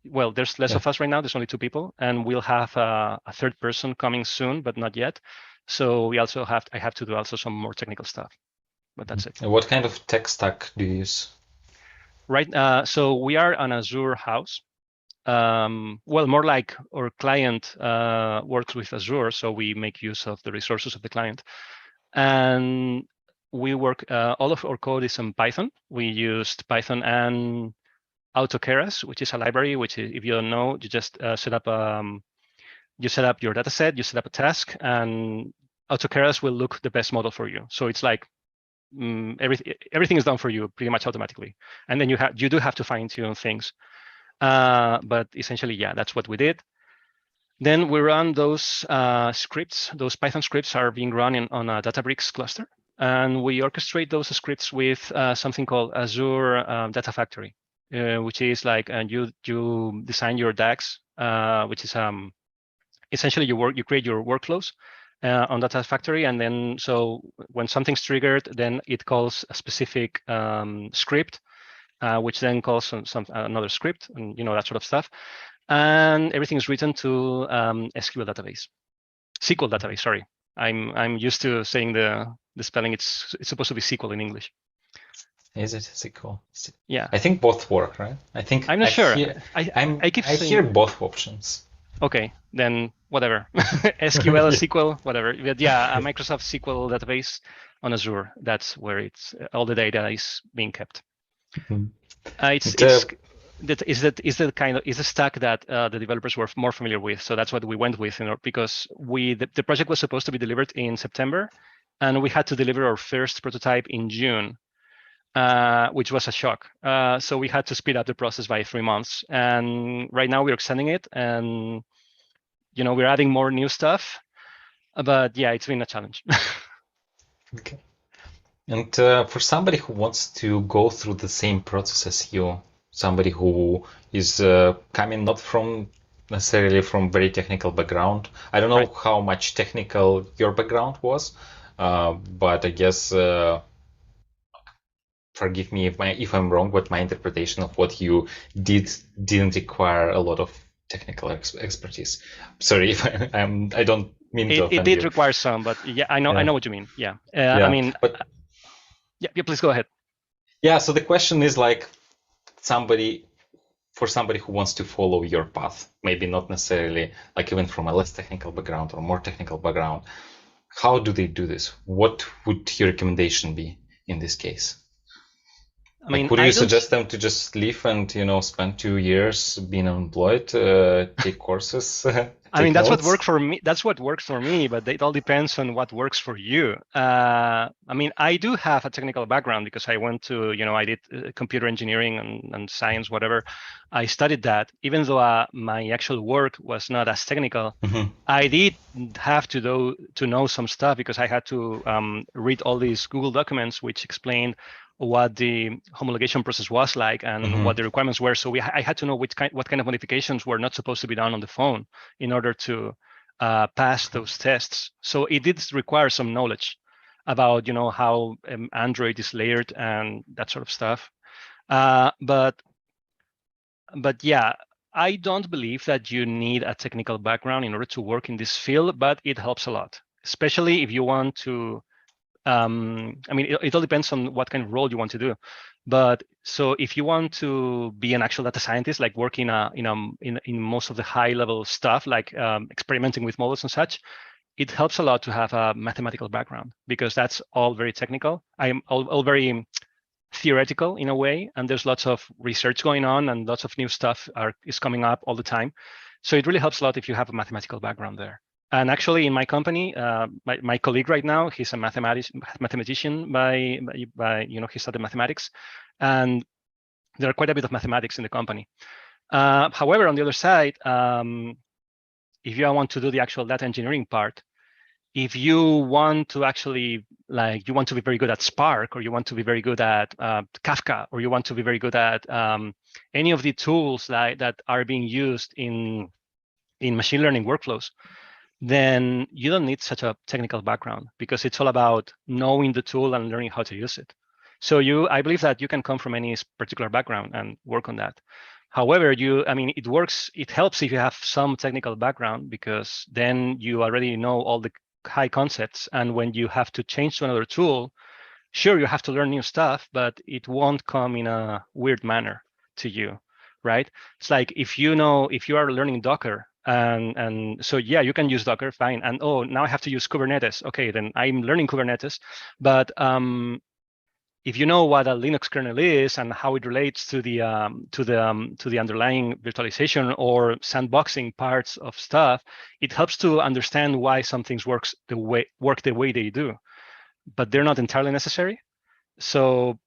there's less of us right now, there's only 2 people, and we'll have a 3rd person coming soon, but not yet. So I have to do also some more technical stuff, but that's it.
What kind of tech stack do you use?
Right. So we are an Azure house. More like our client works with Azure, so we make use of the resources of the client. And we work, all of our code is in Python. We used Python and AutoKeras, which is a library, which is, if you don't know, you just set up your data set, you set up a task, and AutoKeras will look the best model for you. So it's like everything is done for you pretty much automatically. And then you do have to fine tune things. But essentially, yeah, that's what we did. Then we run those scripts. Those Python scripts are being run on a Databricks cluster. And we orchestrate those scripts with something called Azure Data Factory, which is like you design your DAX, which is essentially you create your workflows on Data Factory, and then so when something's triggered, then it calls a specific script, which then calls another script, and that sort of stuff, and everything is written to SQL database, SQL database. Sorry, I'm used to saying the spelling. It's supposed to be SQL in English.
Is it SQL?
Yeah,
I think both work, right?
I'm not sure.
I hear both options.
Okay, then whatever. SQL, SQL, whatever. But yeah, a Microsoft SQL database on Azure. That's where it's all the data is being kept. It's the stack that the developers were more familiar with. So that's what we went with, because the project was supposed to be delivered in September, and we had to deliver our first prototype in June, which was a shock. So we had to speed up the process by 3 months, and right now we're extending it, and we're adding more new stuff. But yeah, it's been a challenge.
Okay. And for somebody who wants to go through the same process as you, somebody who is coming not necessarily from very technical background, I don't know
Right.
how much technical your background was, but I guess, forgive me if I'm wrong, but my interpretation of what you didn't require a lot of technical expertise. Sorry if I don't mean to offend you.
It did require some, but yeah, I know what you mean. Yeah. I mean, yeah, please go ahead.
Yeah, so the question is like for somebody who wants to follow your path, maybe not necessarily like even from a less technical background or more technical background, how do they do this? What would your recommendation be in this case? I mean, would you suggest them to just leave and spend 2 years being unemployed, take courses?
I mean, that's what worked for me. That's what works for me, but it all depends on what works for you. I mean, I do have a technical background because I went to, I did computer engineering and science, whatever. I studied that. Even though my actual work was not as technical, I did have to know some stuff because I had to read all these Google documents which explained what the homologation process was like and what the requirements were. So I had to know what kind of modifications were not supposed to be done on the phone in order to pass those tests. So it did require some knowledge about how Android is layered and that sort of stuff. But yeah, I don't believe that you need a technical background in order to work in this field, but it helps a lot, especially if you want to. I mean, it all depends on what kind of role you want to do. But so if you want to be an actual data scientist, like work in most of the high level stuff, like experimenting with models and such, it helps a lot to have a mathematical background because that's all very technical. I'm all very theoretical in a way, and there's lots of research going on and lots of new stuff is coming up all the time. So it really helps a lot if you have a mathematical background there. And actually, in my company, my colleague right now, he's a mathematician by he studied mathematics, and there are quite a bit of mathematics in the company. However, on the other side, if you want to do the actual data engineering part, if you want to actually you want to be very good at Spark, or you want to be very good at Kafka, or you want to be very good at any of the tools that are being used in machine learning workflows, then you don't need such a technical background because it's all about knowing the tool and learning how to use it. So I believe that you can come from any particular background and work on that. However, it helps if you have some technical background because then you already know all the high concepts. And when you have to change to another tool, sure, you have to learn new stuff, but it won't come in a weird manner to you, right? It's like if you are learning Docker, and so yeah, you can use Docker, fine. And now I have to use Kubernetes. Okay, then I'm learning Kubernetes, but if you know what a Linux kernel is and how it relates to the underlying virtualization or sandboxing parts of stuff, it helps to understand why some things work the way they do, but they're not entirely necessary. So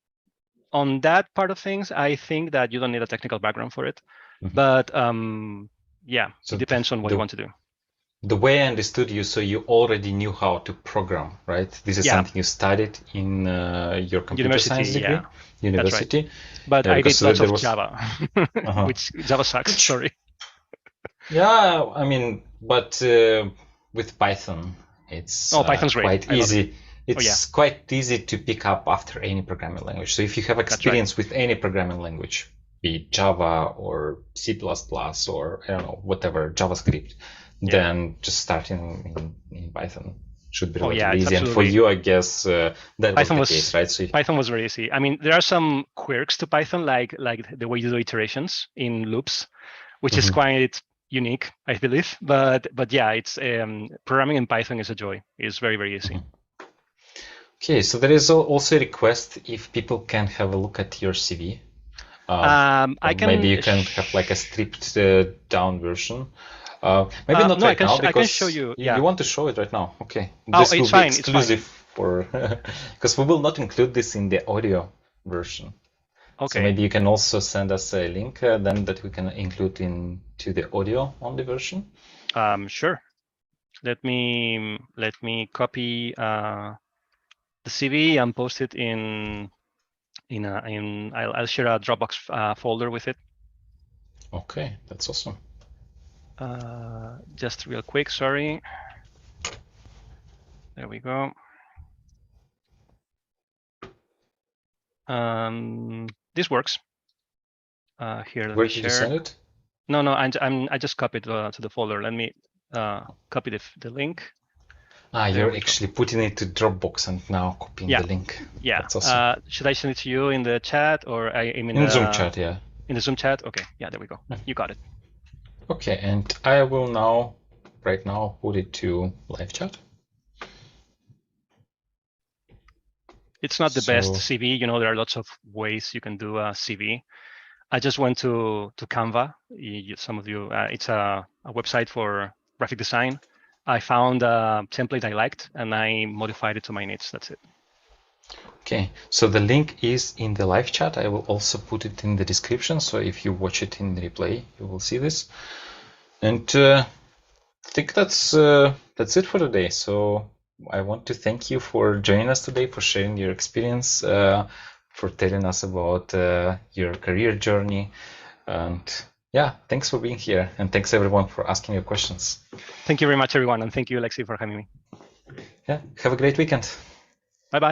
on that part of things, I think that you don't need a technical background for it. But yeah, so it depends on what you want to do.
The way I understood you, so you already knew how to program, right? This is something you studied in your computer science degree? University.
Right. But I did lots of Java, which Java sucks, sorry.
Yeah, I mean, but with Python, it's
Python's
quite easy. It's quite easy to pick up after any programming language. So if you have experience with any programming language, be it Java or C++ or, I don't know, whatever, JavaScript, then just starting in Python should be relatively easy. And for you, I guess that Python was the case, right? So
Python was very easy. I mean, there are some quirks to Python, like the way you do iterations in loops, which is quite unique, I believe. But yeah, it's programming in Python is a joy. It's very, very easy.
Okay, so there is also a request if people can have a look at your CV. Maybe you can have like a stripped down version. Maybe not right now, because
I can show you.
You want to show it right now. Okay.
This will be
exclusive for because we will not include this in the audio version.
Okay.
So maybe you can also send us a link then that we can include into the audio only version.
Sure. Let me copy the CV and post it I'll share a Dropbox folder with it.
Okay, that's awesome.
Just real quick, sorry. There we go. This works. Here,
where did you send it?
No, I just copied to the folder. Let me copy the link.
You're actually putting it to Dropbox and now copying the link.
Yeah.
That's awesome.
Should I send it to you in the chat or
in Zoom chat? Yeah.
In the Zoom chat. Okay. Yeah. There we go. You got it.
Okay, and I will right now put it to live chat.
It's not the best CV. You know, there are lots of ways you can do a CV. I just went to Canva. Some of you, it's a website for graphic design. I found a template I liked and I modified it to my needs. That's it.
Okay, so the link is in the live chat. I will also put it in the description. So if you watch it in the replay, you will see this. And I think that's it for today. So I want to thank you for joining us today, for sharing your experience, for telling us about your career journey. And yeah, thanks for being here. And thanks everyone for asking your questions.
Thank you very much, everyone. And thank you, Alexi, for having me.
Yeah, have a great weekend.
Bye-bye.